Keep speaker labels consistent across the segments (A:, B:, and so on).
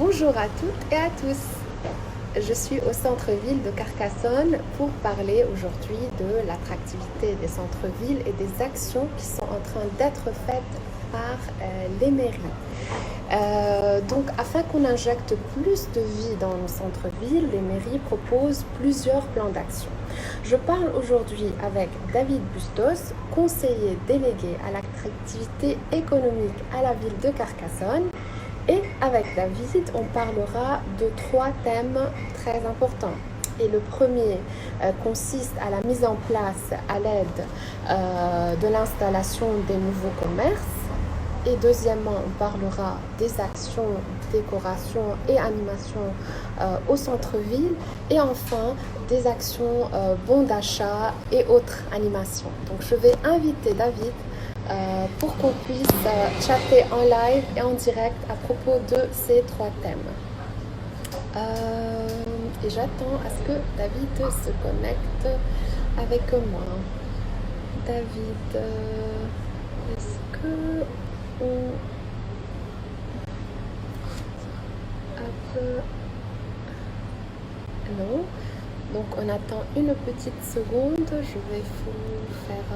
A: Bonjour à toutes et à tous. Je suis au centre-ville de Carcassonne pour parler aujourd'hui de l'attractivité des centres-villes et des actions qui sont en train d'être faites par les mairies. Donc, afin qu'on injecte plus de vie dans nos centres-villes, les mairies proposent plusieurs plans d'action. Je parle aujourd'hui avec David Bustos, conseiller délégué à l'attractivité économique à la ville de Carcassonne. Et avec David, on parlera de 3 thèmes très importants. Et le premier consiste à la mise en place à l'aide de l'installation des nouveaux commerces. Et deuxièmement, on parlera des actions, décoration et animation au centre-ville. Et enfin, des actions bons d'achat et autres animations. Donc je vais inviter David pour qu'on puisse chatter en live et en direct à propos de ces 3 thèmes. Et j'attends à ce que David se connecte avec moi. David, est-ce que on... Non. Donc on attend une petite seconde. Je vais vous faire...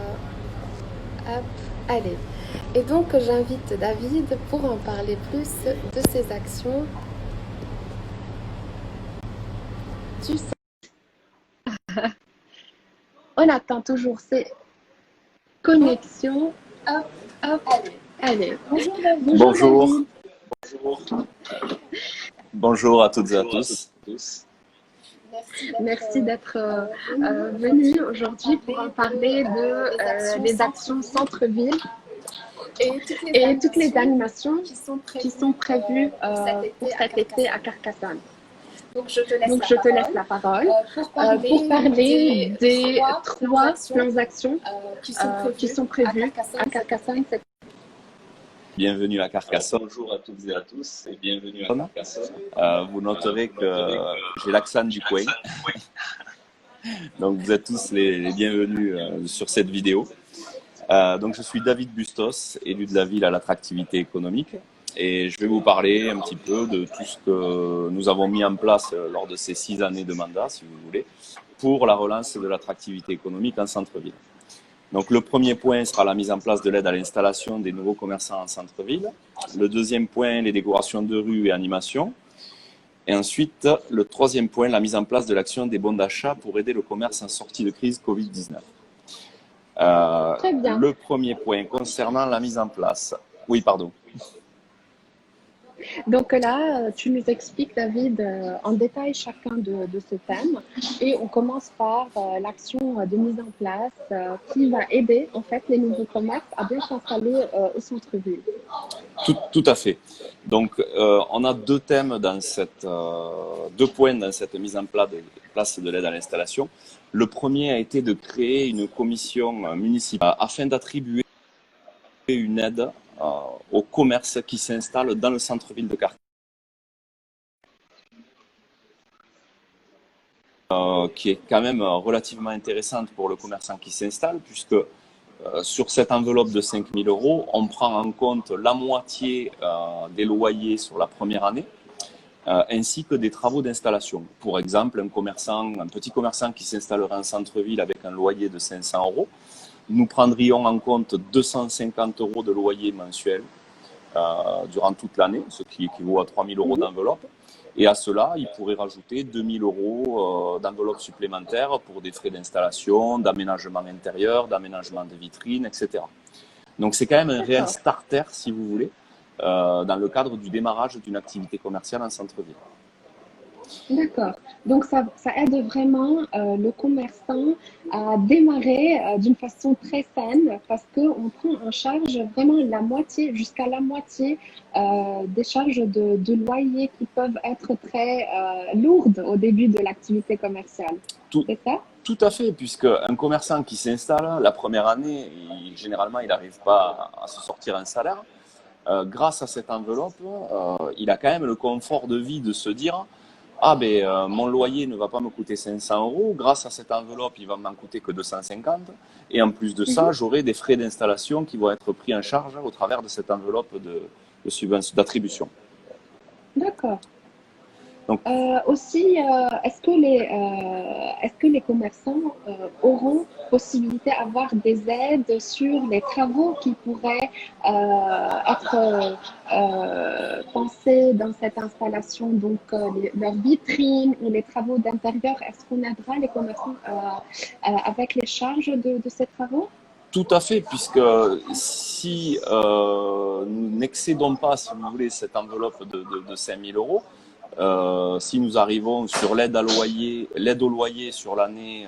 A: Hop. Allez. Et donc j'invite David pour en parler plus de ses actions. Tu sais, on attend toujours ces connexions. Hop, hop. Allez. Bonjour David.
B: Bonjour. Bonjour à toutes et à tous.
A: Merci d'être venu aujourd'hui pour en parler de les actions centre-ville et toutes les animations qui sont prévues pour cet été à Carcassonne. Donc je te laisse la parole pour parler des 3 plans d'action qui sont prévus à Carcassonne.
B: Bienvenue à Carcassonne. Bonjour à toutes et à tous et bienvenue à Carcassonne. Vous noterez que j'ai l'accent du coin. Donc vous êtes tous les bienvenus sur cette vidéo. Donc je suis David Bustos, élu de la ville à l'attractivité économique. Et je vais vous parler un petit peu de tout ce que nous avons mis en place lors de ces 6 années de mandat, si vous voulez, pour la relance de l'attractivité économique en centre-ville. Donc le premier point sera la mise en place de l'aide à l'installation des nouveaux commerçants en centre-ville. Le deuxième point, les décorations de rue et animations. Et ensuite, le troisième point, la mise en place de l'action des bons d'achat pour aider le commerce en sortie de crise Covid-19. Le premier point concernant la mise en place. Oui, pardon.
A: Donc là, tu nous expliques, David, en détail chacun de ce thème et on commence par l'action de mise en place qui va aider en fait les nouveaux commerces à bien s'installer au centre-ville.
B: Tout à fait. Donc, on a 2 thèmes dans cette, 2 points dans cette mise en place de l'aide à l'installation. Le premier a été de créer une commission municipale afin d'attribuer une aide aux commerces qui s'installent dans le centre-ville de Carcassonne. Qui est quand même relativement intéressante pour le commerçant qui s'installe, puisque sur cette enveloppe de 5 000 €, on prend en compte la moitié des loyers sur la première année, ainsi que des travaux d'installation. Pour exemple, un petit commerçant qui s'installerait en centre-ville avec un loyer de 500 €, nous prendrions en compte 250 € de loyer mensuel durant toute l'année, ce qui équivaut à 3 000 € d'enveloppe. Et à cela, il pourrait rajouter 2 000 € d'enveloppe supplémentaire pour des frais d'installation, d'aménagement intérieur, d'aménagement de vitrines, etc. Donc c'est quand même un réel starter, si vous voulez, dans le cadre du démarrage d'une activité commerciale en centre-ville.
A: D'accord. Donc ça aide vraiment le commerçant à démarrer d'une façon très saine parce qu'on prend en charge vraiment jusqu'à la moitié des charges de loyer qui peuvent être très lourdes au début de l'activité commerciale. C'est ça?
B: Tout à fait, puisque un commerçant qui s'installe la première année, généralement il n'arrive pas à se sortir un salaire. Grâce à cette enveloppe, il a quand même le confort de vie de se dire mon loyer ne va pas me coûter 500 €. Grâce à cette enveloppe, il va m'en coûter que 250. Et en plus de ça, j'aurai des frais d'installation qui vont être pris en charge au travers de cette enveloppe de subvention, d'attribution.
A: D'accord.
B: Donc,
A: Aussi, est-ce que les commerçants auront possibilité d'avoir des aides sur les travaux qui pourraient être pensés dans cette installation, donc leurs vitrines ou les travaux d'intérieur, est-ce qu'on aidera les commerçants avec les charges de ces travaux?
B: tout à fait, puisque si nous n'excédons pas, si vous voulez, cette enveloppe de 5 000 euros, si nous arrivons sur l'aide au loyer sur l'année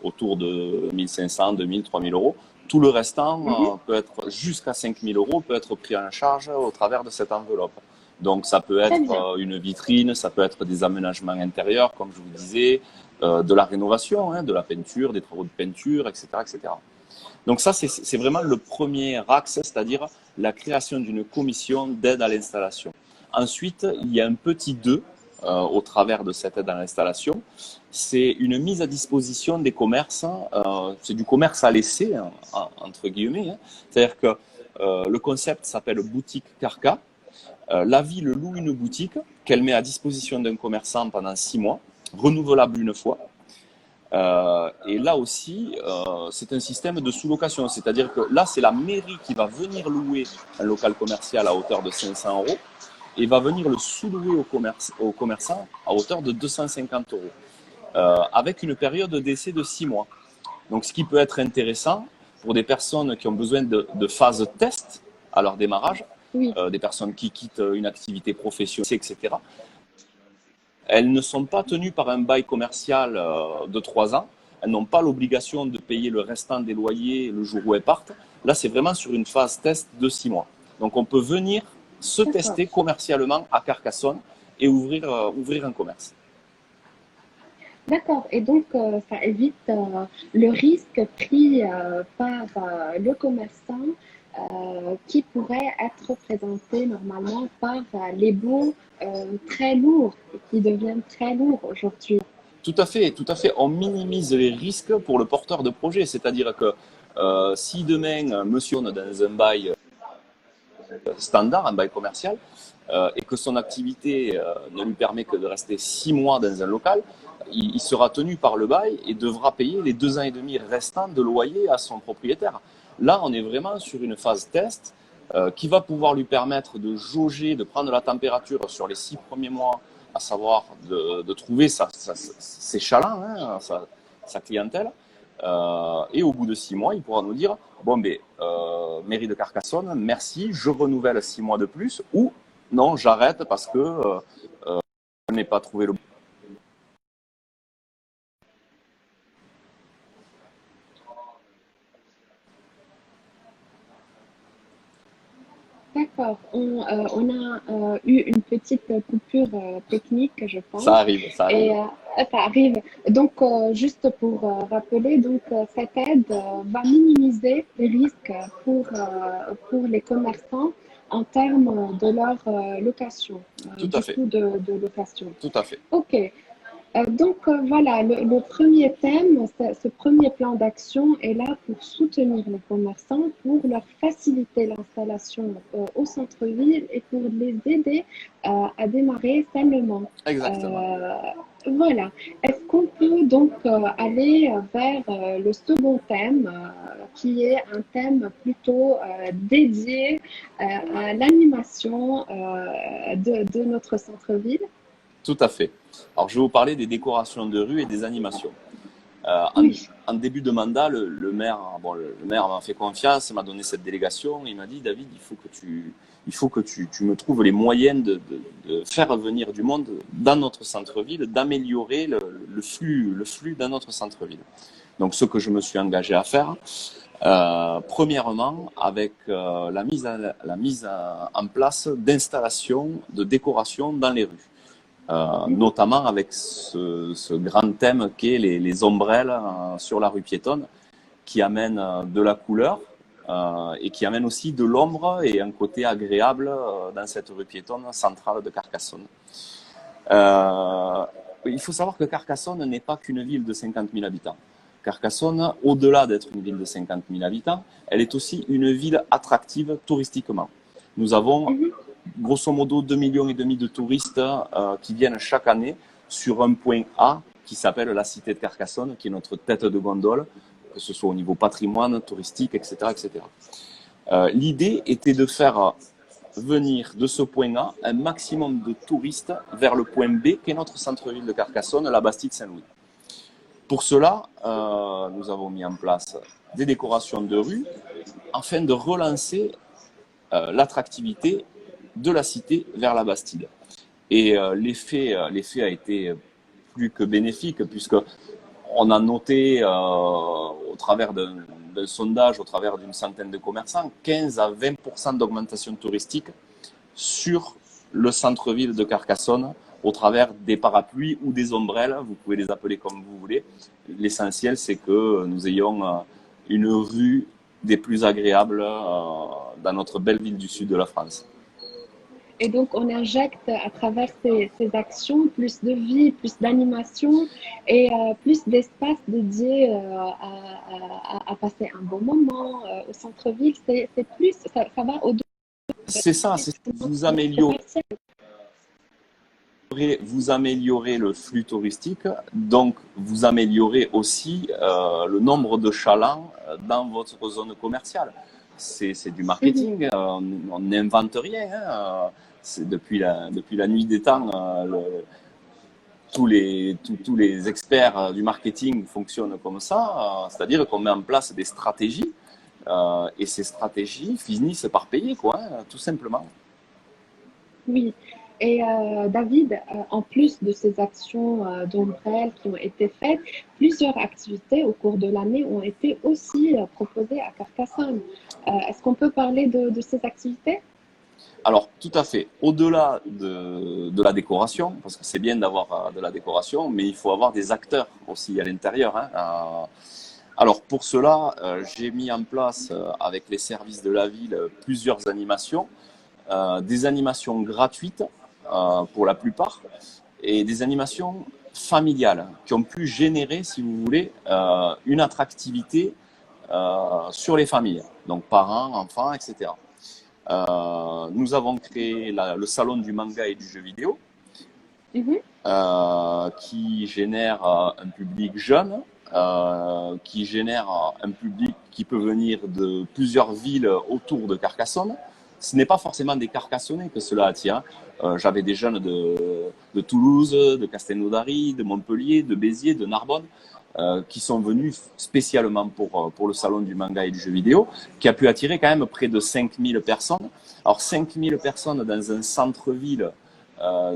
B: autour de 1 500, 2 000, 3 000 euros, tout le restant
A: Mhm.
B: peut être jusqu'à 5 000 euros, peut être pris en charge au travers de cette enveloppe. Donc ça peut
A: Très
B: être
A: bien.
B: une vitrine, ça peut être des aménagements intérieurs, comme je vous disais, de la rénovation, hein, de la peinture, des travaux de peinture, etc., etc. Donc ça, c'est vraiment le premier axe, c'est-à-dire la création d'une commission d'aide à l'installation. Ensuite, il y a un petit 2 au travers de cette aide à l'installation. C'est une mise à disposition des commerces. C'est du commerce à l'essai, hein, entre guillemets. Hein. C'est-à-dire que le concept s'appelle boutique Carca. La ville loue une boutique qu'elle met à disposition d'un commerçant pendant 6 mois, renouvelable une fois. Et là aussi, c'est un système de sous-location, c'est-à-dire que là, c'est la mairie qui va venir louer un local commercial à hauteur de 500 euros et va venir le sous-louer au commerçant à hauteur de 250 euros, avec une période d'essai de 6 mois. Donc, ce qui peut être intéressant pour des personnes qui ont besoin de phase test à leur démarrage,
A: Oui,
B: des personnes qui quittent une activité professionnelle, etc. Elles ne sont pas tenues par un bail commercial de 3 ans. Elles n'ont pas l'obligation de payer le restant des loyers le jour où elles partent. Là, c'est vraiment sur une phase test de 6 mois. Donc, on peut venir se
A: d'accord.
B: tester commercialement à Carcassonne et ouvrir un commerce.
A: D'accord. Et donc, ça évite le risque pris par le commerçant qui pourrait être présenté normalement par les baux très lourds et qui deviennent très lourds aujourd'hui.
B: Tout à fait, tout à fait. On minimise les risques pour le porteur de projet. C'est-à-dire que si demain, monsieur est dans un bail standard, un bail commercial, et que son activité ne lui permet que de rester 6 mois dans un local, il sera tenu par le bail et devra payer les 2 ans et demi restants de loyer à son propriétaire. Là, on est vraiment sur une phase test qui va pouvoir lui permettre de jauger, de prendre la température sur les 6 premiers mois, à savoir de trouver ses chalands, hein, sa clientèle. Et au bout de 6 mois, il pourra nous dire bon, ben, mairie de Carcassonne, merci, je renouvelle 6 mois de plus, ou non, j'arrête parce que je n'ai pas trouvé le.
A: D'accord. On a eu une petite coupure technique, je
B: Ça
A: pense.
B: arrive, ça
A: Et
B: arrive.
A: ça arrive. Donc, juste pour rappeler, donc, cette aide va minimiser les risques pour les commerçants en termes de leur location,
B: Tout à
A: du
B: fait,
A: coût de location.
B: tout à fait.
A: OK. Voilà, le premier thème, ce premier plan d'action est là pour soutenir les commerçants, pour leur faciliter l'installation au centre-ville et pour les aider à démarrer sainement.
B: Exactement.
A: Euh, voilà. Est-ce qu'on peut donc aller vers le second thème, qui est un thème plutôt dédié à l'animation de notre centre-ville?
B: Tout à fait. Alors, je vais vous parler des décorations de rue et des animations. Euh, en,
A: Oui.
B: en début de mandat, le maire, bon, le maire m'a fait confiance, m'a donné cette délégation. Il m'a dit, David, il faut que tu me trouves les moyens de faire venir du monde dans notre centre-ville, d'améliorer le flux dans notre centre-ville. Donc, ce que je me suis engagé à faire, premièrement, avec la mise en place d'installations de décoration dans les rues.
A: Mhm.
B: Notamment avec ce grand thème qu'est les ombrelles sur la rue piétonne, qui amènent de la couleur et qui amènent aussi de l'ombre et un côté agréable dans cette rue piétonne centrale de Carcassonne. Euh, il faut savoir que Carcassonne n'est pas qu'une ville de 50 000 habitants. Carcassonne, au-delà d'être une ville de 50 000 habitants, elle est aussi une ville attractive touristiquement. Nous avons
A: Mhm.
B: grosso modo 2,5 millions de touristes qui viennent chaque année sur un point A qui s'appelle la cité de Carcassonne, qui est notre tête de gondole, que ce soit au niveau patrimoine, touristique, etc. etc. L'idée était de faire venir de ce point A un maximum de touristes vers le point B, qui est notre centre-ville de Carcassonne, la Bastide-Saint-Louis. Pour cela, nous avons mis en place des décorations de rue afin de relancer l'attractivité de la cité vers la Bastide. Et l'effet a été plus que bénéfique, puisqu'on a noté au travers d'un sondage, au travers d'une centaine de commerçants, 15 à 20% d'augmentation touristique sur le centre-ville de Carcassonne au travers des parapluies ou des ombrelles, vous pouvez les appeler comme vous voulez. L'essentiel, c'est que nous ayons une rue des plus agréables dans notre belle ville du sud de la France.
A: Et donc, on injecte à travers ces actions plus de vie, plus d'animation et plus d'espace dédié à passer un bon moment au centre-ville. C'est plus, ça va au-delà.
B: C'est ça, vous améliorez le flux touristique, donc vous améliorez aussi le nombre de chalands dans votre zone commerciale. C'est du marketing, on n'invente rien. C'est depuis la nuit des temps, tous les experts du marketing fonctionnent comme ça, c'est-à-dire qu'on met en place des stratégies et ces stratégies finissent par payer, quoi, tout simplement.
A: Oui. Et David, en plus de ces actions d'ombrelle qui ont été faites, plusieurs activités au cours de l'année ont été aussi proposées à Carcassonne. Est-ce qu'on peut parler de ces activités?
B: Alors, tout à fait. Au-delà de la décoration, parce que c'est bien d'avoir de la décoration, mais il faut avoir des acteurs aussi à l'intérieur. Alors, pour cela, j'ai mis en place avec les services de la ville plusieurs animations, des animations gratuites pour la plupart, et des animations familiales qui ont pu générer, si vous voulez, une attractivité sur les familles, donc parents, enfants, etc. Nous avons créé le salon du manga et du jeu vidéo, qui génère un public jeune, qui génère un public qui peut venir de plusieurs villes autour de Carcassonne. Ce n'est pas forcément des Carcassonnais que cela attire. J'avais des jeunes de Toulouse, de Castelnaudary, de Montpellier, de Béziers, de Narbonne, qui sont venus spécialement pour le salon du manga et du jeu vidéo, qui a pu attirer quand même près de 5000 personnes. Alors 5000 personnes dans un centre-ville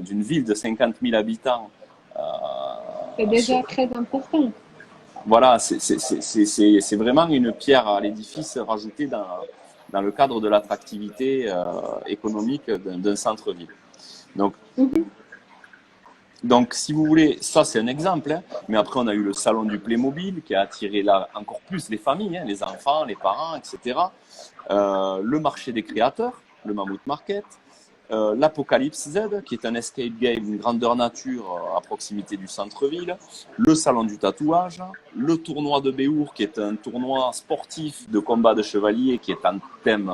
B: d'une ville de 50 000 habitants.
A: C'est déjà très important.
B: Voilà, c'est vraiment une pierre à l'édifice rajoutée dans le cadre de l'attractivité économique d'un centre-ville. Donc, si vous voulez, ça c'est un exemple, hein, mais après on a eu le salon du Playmobil qui a attiré là encore plus les familles, hein, les enfants, les parents, etc. Le marché des créateurs, le Mammouth Market, l'Apocalypse Z, qui est un escape game, une grandeur nature à proximité du centre-ville, le salon du tatouage, le tournoi de Béour, qui est un tournoi sportif de combat de chevalier, qui est un thème,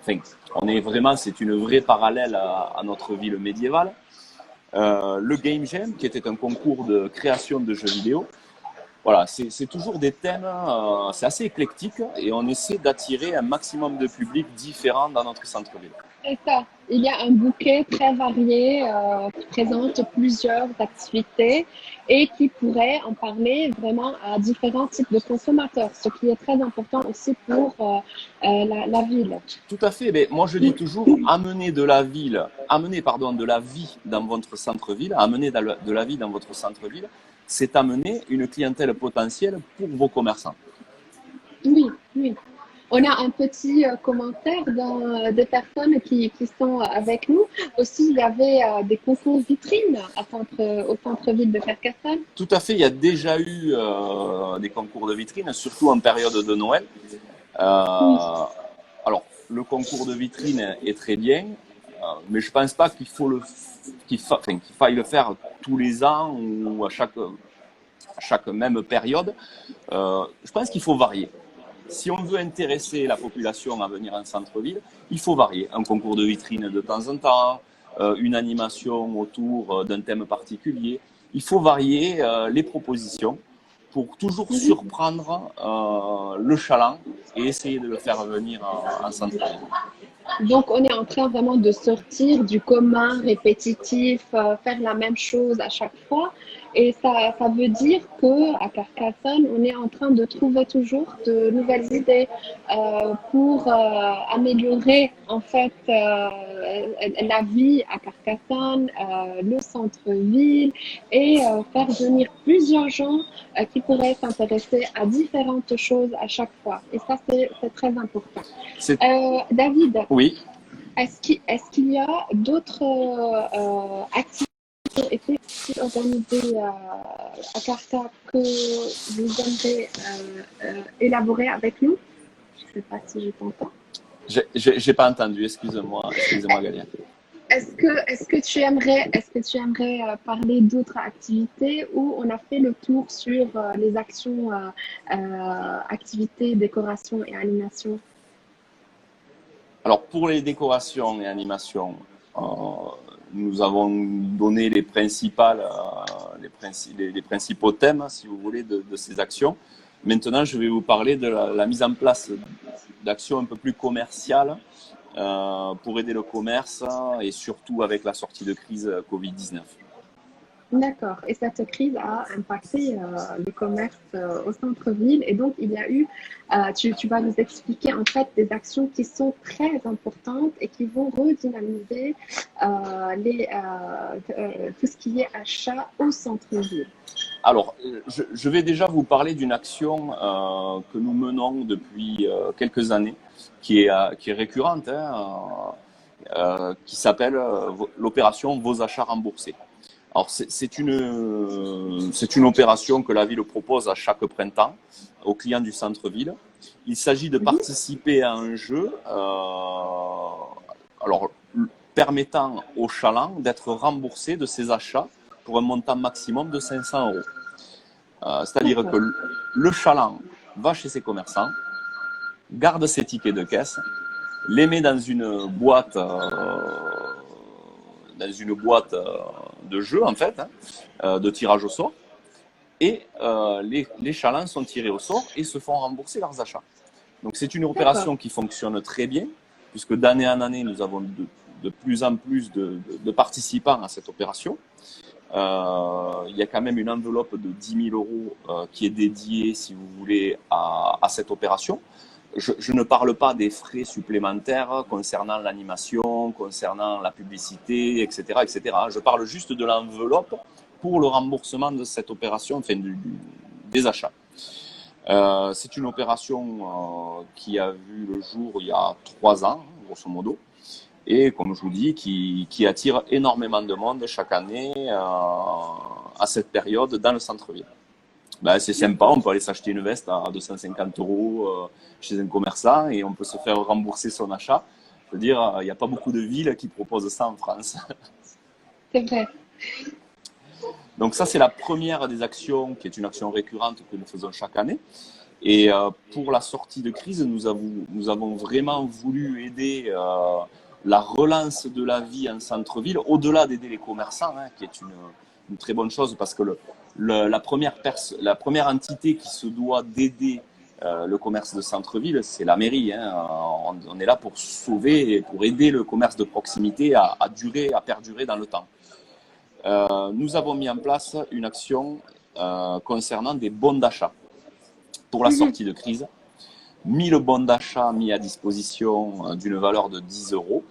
B: c'est une vraie parallèle à notre ville médiévale. Le Game Jam, qui était un concours de création de jeux vidéo. Voilà, c'est toujours des thèmes, c'est assez éclectique et on essaie d'attirer un maximum de publics différents dans notre centre-ville.
A: C'est ça. Il y a un bouquet très varié qui présente plusieurs activités et qui pourrait en parler vraiment à différents types de consommateurs, ce qui est très important aussi pour la ville.
B: Tout à fait. Mais moi, je dis toujours, amener de la vie dans votre centre-ville, amener de la vie dans votre centre-ville, c'est amener une clientèle potentielle pour vos commerçants.
A: Oui, oui. On a un petit commentaire des personnes qui sont avec nous. Aussi, il y avait des concours vitrines au centre-ville de Carcassonne.
B: Tout à fait. Il y a déjà eu des concours de vitrines, surtout en période de Noël. Alors, le concours de vitrine est très bien, mais je ne pense pas qu'il faille le faire tous les ans ou à chaque même période. Je pense qu'il faut varier. si on veut intéresser la population à venir en centre-ville, il faut varier. Un concours de vitrine de temps en temps, une animation autour d'un thème particulier. Il faut varier les propositions pour toujours surprendre le chaland et essayer de le faire venir en centre-ville.
A: Donc, on est en train vraiment de sortir du commun répétitif, faire la même chose à chaque fois. Et ça veut dire que à Carcassonne, on est en train de trouver toujours de nouvelles idées pour améliorer en fait la vie à Carcassonne, le centre-ville et faire venir plusieurs gens qui pourraient s'intéresser à différentes choses à chaque fois. Et ça, c'est très important. David,
B: Oui.
A: est-ce qu'il y a d'autres activités qui ont été organisées à Carcassonne que vous aimeriez élaborer avec nous? Je ne sais pas si je t'entends.
B: J'ai pas entendu, excuse-moi Galia.
A: Est-ce que tu aimerais parler d'autres activités ou on a fait le tour sur les actions, activités, décoration et animation?
B: Alors, pour les décorations et animations, nous avons donné les principaux thèmes, si vous voulez, de ces actions. Maintenant, je vais vous parler de la mise en place d'actions un peu plus commerciales pour aider le commerce et surtout avec la sortie de crise Covid-19.
A: D'accord. Et cette crise a impacté le commerce au centre-ville. Et donc, il y a eu, tu vas nous expliquer en fait des actions qui sont très importantes et qui vont redynamiser tout ce qui est achat au centre-ville.
B: Alors, je vais déjà vous parler d'une action que nous menons depuis quelques années, qui est récurrente, qui s'appelle l'opération Vos achats remboursés. Alors, c'est une opération que la ville propose à chaque printemps aux clients du centre-ville. Il s'agit de participer à un jeu permettant aux chalands d'être remboursés de ses achats pour un montant maximum de 500 €. C'est-à-dire que le chaland va chez ses commerçants, garde ses tickets de caisse, les met dans une boîte de jeu, en fait, de tirage au sort. Et les chalands sont tirés au sort et se font rembourser leurs achats. Donc, c'est une opération qui fonctionne très bien, puisque d'année en année, nous avons de plus en plus de participants à cette opération. Il y a quand même une enveloppe de 10 000 € qui est dédiée, si vous voulez, à cette opération. Je ne parle pas des frais supplémentaires concernant l'animation, concernant la publicité, etc., etc. Je parle juste de l'enveloppe pour le remboursement de cette opération, enfin des achats. C'est une opération qui a vu le jour il y a 3 ans, grosso modo, et comme je vous dis, qui attire énormément de monde chaque année à cette période dans le centre-ville. Ben, c'est sympa, on peut aller s'acheter une veste à 250 € chez un commerçant et on peut se faire rembourser son achat. Je veux dire, il n'y a pas beaucoup de villes qui proposent ça en France.
A: C'est vrai.
B: Donc ça, c'est la première des actions, qui est une action récurrente que nous faisons chaque année. Et pour la sortie de crise, nous avons vraiment voulu aider la relance de la vie en centre-ville, au-delà d'aider les commerçants, qui est une très bonne chose, parce que la première entité qui se doit d'aider le commerce de centre-ville, c'est la mairie. On est là pour sauver et pour aider le commerce de proximité à perdurer dans le temps. Nous avons mis en place une action concernant des bons d'achat pour la sortie de crise. 1000 bons d'achat mis à disposition d'une valeur de 10 €.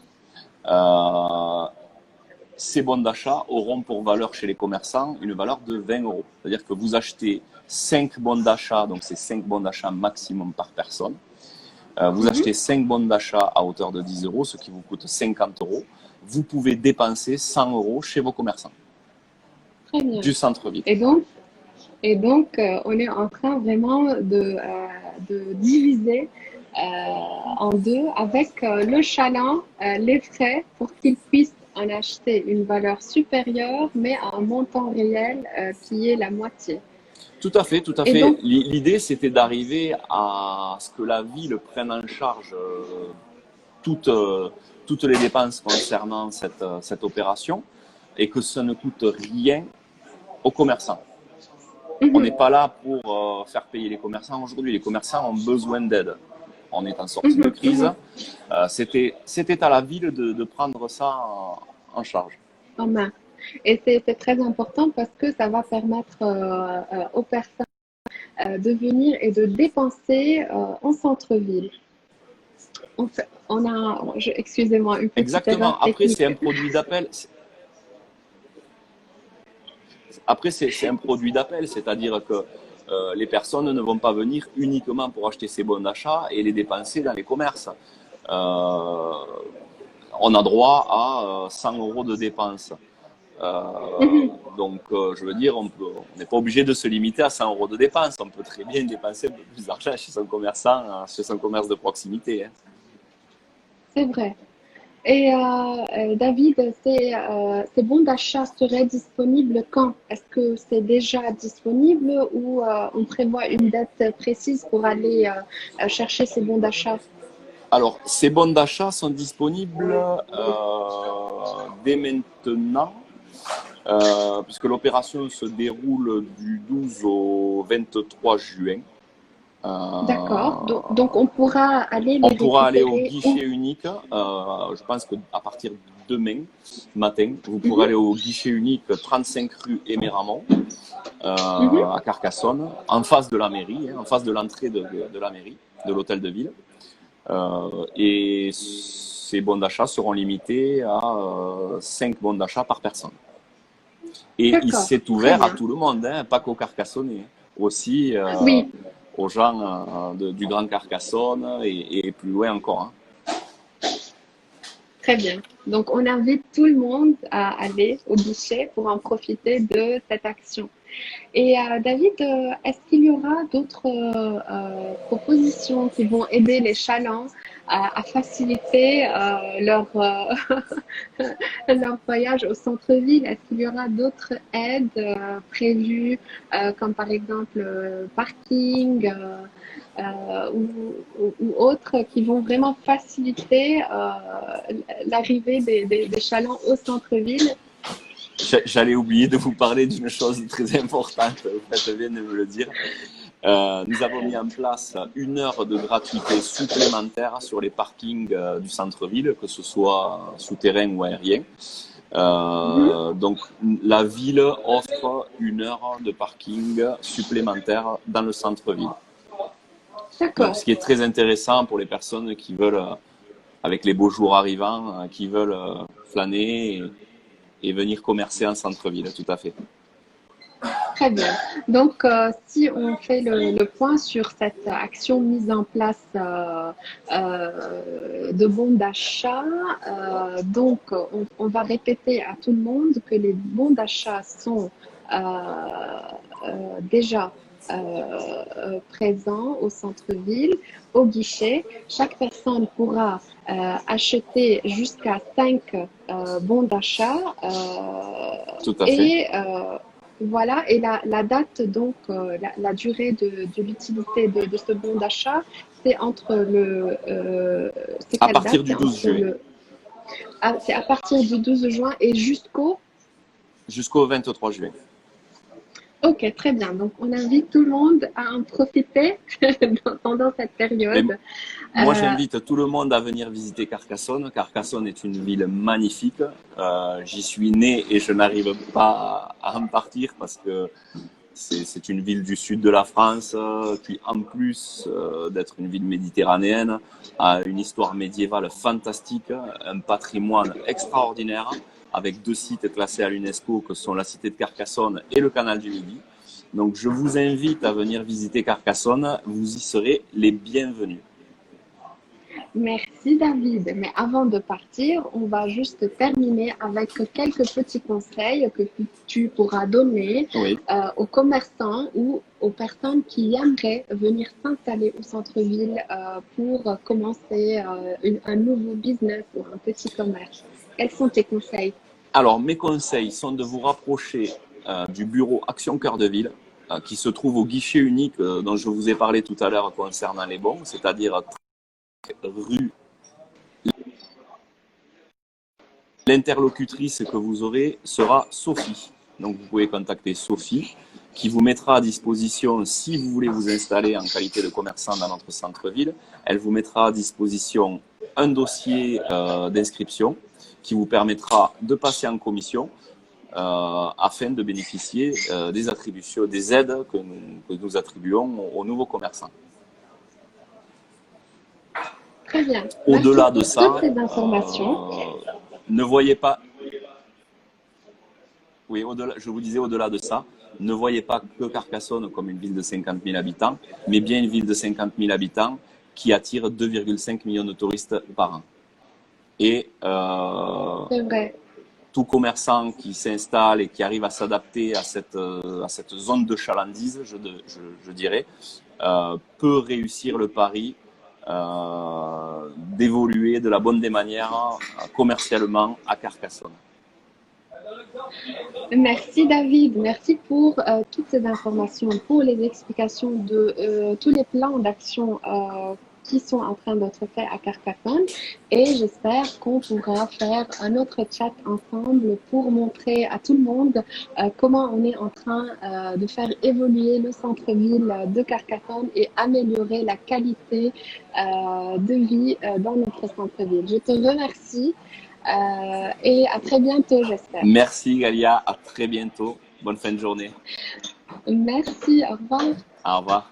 B: Ces bons d'achat auront pour valeur chez les commerçants une valeur de 20 €. C'est-à-dire que vous achetez 5 bons d'achat, donc c'est 5 bons d'achat maximum par personne. Vous achetez 5 bons d'achat à hauteur de 10 €, ce qui vous coûte 50 €. Vous pouvez dépenser 100 € chez vos commerçants.
A: Très bien.
B: Du centre-ville.
A: Et donc, on est en train vraiment de diviser en deux avec le chaland, les frais pour qu'il puisse en acheter une valeur supérieure, mais à un montant réel qui est la moitié.
B: Tout à fait, tout à
A: Et
B: fait.
A: donc,
B: L'idée, c'était d'arriver à ce que la ville prenne en charge toutes, toutes les dépenses concernant cette opération et que ça ne coûte rien aux commerçants. On n'est
A: mhm,
B: pas là pour faire payer les commerçants. Aujourd'hui, les commerçants ont besoin d'aide. On est en sortie de
A: mhm,
B: crise.
A: mhm,
B: C'était à la ville de prendre ça en charge.
A: en main. Et c'est très important parce que ça va permettre aux personnes de venir et de dépenser en centre-ville. Excusez-moi, une petite erreur
B: Exactement. Après, c'est
A: technique.
B: un produit d'appel. Après, c'est un produit d'appel, c'est-à-dire que les personnes ne vont pas venir uniquement pour acheter ces bons d'achat et les dépenser dans les commerces. Euh, on a droit à 100 euros de dépenses. Euh,
A: Mhm.
B: je veux dire, on n'est pas obligé de se limiter à 100 euros de dépenses. On peut très bien dépenser un peu plus d'argent chez son commerçant, chez son commerce de proximité. Hein.
A: C'est vrai. Et David, ces bons d'achat seraient disponibles quand? Est-ce que c'est déjà disponible ou on prévoit une date précise pour aller chercher ces bons d'achat?
B: Alors, ces bons d'achat sont disponibles dès maintenant. Puisque l'opération se déroule du 12 au 23 juin.
A: D'accord.
B: Euh,
A: Donc, on pourra aller les
B: on pourra aller au
A: récupérer où?
B: guichet unique. Je pense qu'à partir de demain matin, vous pourrez
A: Mhm,
B: aller au guichet unique 35 rue Aimé Ramon
A: mhm.
B: à Carcassonne, en face de la mairie, hein, en face de l'entrée de la mairie, de l'hôtel de ville. Et ces bons d'achat seront limités à 5 bons d'achat par personne. Et il
A: D'accord.
B: s'est
A: Très
B: ouvert à
A: bien.
B: tout le monde, hein, pas qu'aux Carcassonnais, aussi
A: Oui,
B: aux gens du Grand Carcassonne et plus loin encore. Hein.
A: très bien. Donc, on invite tout le monde à aller au guichet pour en profiter de cette action. Et David, est-ce qu'il y aura d'autres propositions qui vont aider les chalands à faciliter leur voyage au centre-ville? Est-ce qu'il y aura d'autres aides prévues, comme par exemple parking ou autres, qui vont vraiment faciliter l'arrivée des chalands au centre-ville?
B: J'allais oublier de vous parler d'une chose très importante, vous faites bien de me le dire. Nous avons mis en place 1 heure de gratuité supplémentaire sur les parkings du centre-ville, que ce soit souterrain ou aérien.
A: Mhm.
B: Donc la ville offre 1 heure de parking supplémentaire dans le centre-ville. Donc,
A: D'accord.
B: ce qui est très intéressant pour les personnes qui veulent, avec les beaux jours arrivants, qui veulent flâner et venir commercer en centre-ville, tout à fait.
A: Très bien. Donc, si on fait le point sur cette action mise en place de bons d'achat, donc on va répéter à tout le monde que les bons d'achat sont euh, déjà présents au centre-ville, au guichet. Chaque personne pourra acheter jusqu'à 5 bons d'achat
B: Tout à fait.
A: et voilà, et la date, donc, la durée de l'utilité de ce bon d'achat, c'est entre c'est
B: À
A: quelle date?
B: partir du 12 juin
A: C'est à partir du 12 juin et jusqu'au.
B: jusqu'au 23 juin.
A: Ok, très bien. Donc, on invite tout le monde à en profiter pendant cette
B: Mais
A: période.
B: moi,
A: Euh,
B: j'invite tout le monde à venir visiter Carcassonne. Carcassonne est une ville magnifique. J'y suis né et je n'arrive pas à en partir parce que c'est une ville du sud de la France qui, en plus d'être une ville méditerranéenne, a une histoire médiévale fantastique, un patrimoine extraordinaire, avec 2 sites classés à l'UNESCO que sont la cité de Carcassonne et le canal du Midi. Donc je vous invite à venir visiter Carcassonne, vous y serez les bienvenus.
A: Merci David. Mais avant de partir, on va juste terminer avec quelques petits conseils que tu pourras donner
B: Oui.
A: aux commerçants ou aux personnes qui aimeraient venir s'installer au centre-ville pour commencer un nouveau business ou un petit commerce. Quels sont tes conseils?
B: Alors mes conseils sont de vous rapprocher du bureau Action Cœur de Ville qui se trouve au guichet unique dont je vous ai parlé tout à l'heure concernant les bons, c'est-à-dire rue. L'interlocutrice que vous aurez sera Sophie. Donc vous pouvez contacter Sophie qui vous mettra à disposition, si vous voulez vous installer en qualité de commerçant dans notre centre-ville, elle vous mettra à disposition un dossier d'inscription qui vous permettra de passer en commission afin de bénéficier des attributions, des aides que nous attribuons aux nouveaux commerçants.
A: Très bien.
B: Au-delà de ça,
A: toutes ces informations.
B: Ne voyez pas. Oui, je vous disais, au-delà de ça, ne voyez pas que Carcassonne comme une ville de 50 000 habitants, mais bien une ville de 50 000 habitants qui attire 2,5 millions de touristes par an. Et
A: c'est vrai.
B: Tout commerçant qui s'installe et qui arrive à s'adapter à cette zone de chalandise, je dirais, peut réussir le pari d'évoluer de la bonne des manières commercialement à Carcassonne.
A: Merci David, merci pour toutes ces informations, pour les explications de tous les plans d'action qui sont en train d'être faits à Carcassonne, et j'espère qu'on pourra faire un autre chat ensemble pour montrer à tout le monde comment on est en train de faire évoluer le centre-ville de Carcassonne et améliorer la qualité de vie dans notre centre-ville. Je te remercie et à très bientôt, j'espère.
B: Merci Galia, à très bientôt. Bonne fin de journée.
A: Merci, au revoir.
B: Au revoir.